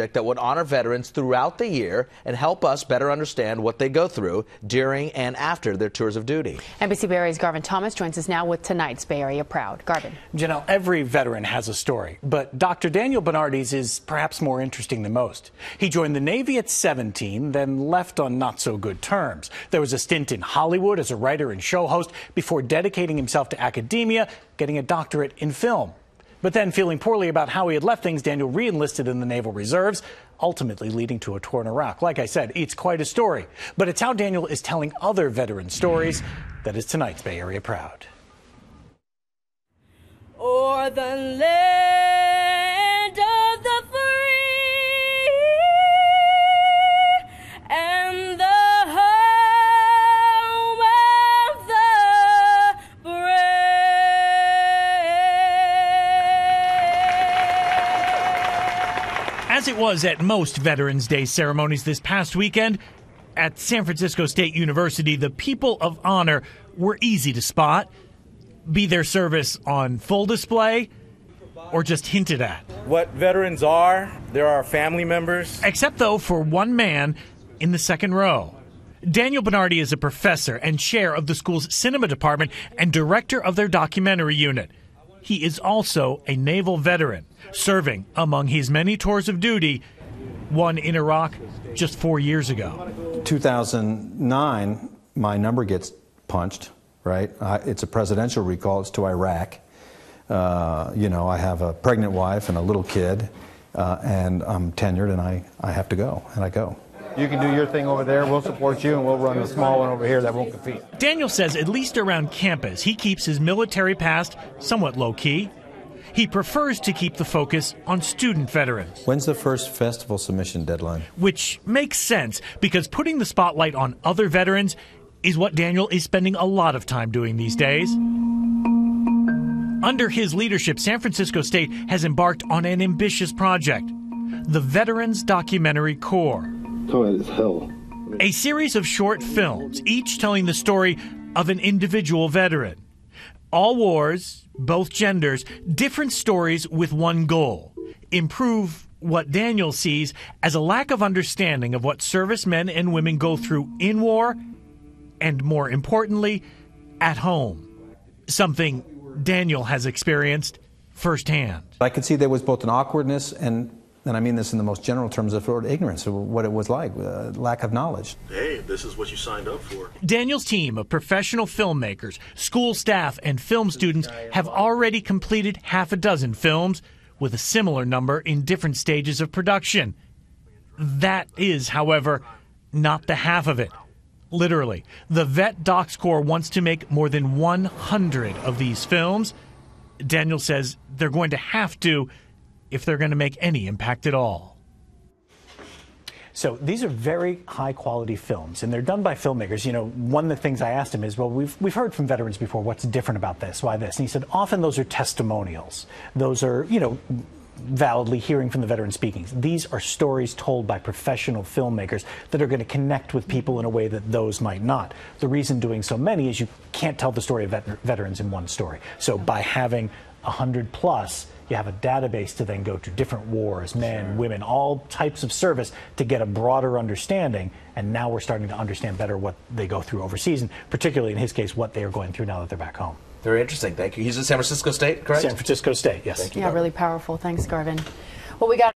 that would honor veterans throughout the year and help us better understand what they go through during and after their tours of duty. NBC Bay Area's Garvin Thomas joins us now with tonight's Bay Area Proud. Garvin. Janelle, every veteran has a story, but Dr. Daniel Bernardi's is perhaps more interesting than most. He joined the Navy at 17, then left on not so good terms. There was a stint in Hollywood as a writer and show host before dedicating himself to academia, getting a doctorate in film. But then, feeling poorly about how he had left things, Daniel re-enlisted in the Naval Reserves, ultimately leading to a tour in Iraq. Like I said, it's quite a story. But it's how Daniel is telling other veteran stories that is tonight's Bay Area Proud. O'er the land of the free and the home of the brave. As it was at most Veterans Day ceremonies this past weekend, at San Francisco State University, the people of honor were easy to spot, be their service on full display or just hinted at. What veterans are, they're our family members. Except, though, for one man in the second row. Daniel Bernardi is a professor and chair of the school's cinema department and director of their documentary unit. He is also a naval veteran, serving among his many tours of duty, one in Iraq just 4 years ago. 2009, my number gets punched, right? It's a presidential recall. It's to Iraq. I have a pregnant wife and a little kid, and I'm tenured, and I have to go, and I go. You can do your thing over there. We'll support you, and we'll run the small one over here that won't compete. Daniel says at least around campus, he keeps his military past somewhat low-key. He prefers to keep the focus on student veterans. When's the first festival submission deadline? Which makes sense, because putting the spotlight on other veterans is what Daniel is spending a lot of time doing these days. Under his leadership, San Francisco State has embarked on an ambitious project, the Veterans Documentary Corps. It's hell. A series of short films, each telling the story of an individual veteran. All wars, both genders, different stories with one goal: improve what Daniel sees as a lack of understanding of what servicemen and women go through in war, and more importantly, at home. Something Daniel has experienced firsthand. I could see there was both an awkwardness and I mean this in the most general terms of ignorance of what it was like, lack of knowledge. Hey, this is what you signed up for. Daniel's team of professional filmmakers, school staff, and film students have already completed half a dozen films, with a similar number in different stages of production. That is, however, not the half of it. Literally, the Vet Docs Corps wants to make more than 100 of these films. Daniel says they're going to have to if they're going to make any impact at all. So these are very high-quality films, and they're done by filmmakers. You know, one of the things I asked him is, well, we've heard from veterans before, what's different about this, why this? And he said, often those are testimonials. Those are, validly hearing from the veteran speakings. These are stories told by professional filmmakers that are going to connect with people in a way that those might not. The reason doing so many is you can't tell the story of veterans in one story. So by having 100 plus, you have a database to then go to different wars, men, women, all types of service to get a broader understanding. And now we're starting to understand better what they go through overseas, and particularly in his case, what they are going through now that they're back home. Very interesting. Thank you. He's at San Francisco State, correct? San Francisco State, yes. Thank you, yeah, Garvin. really powerful. Thanks, Garvin. Well, we got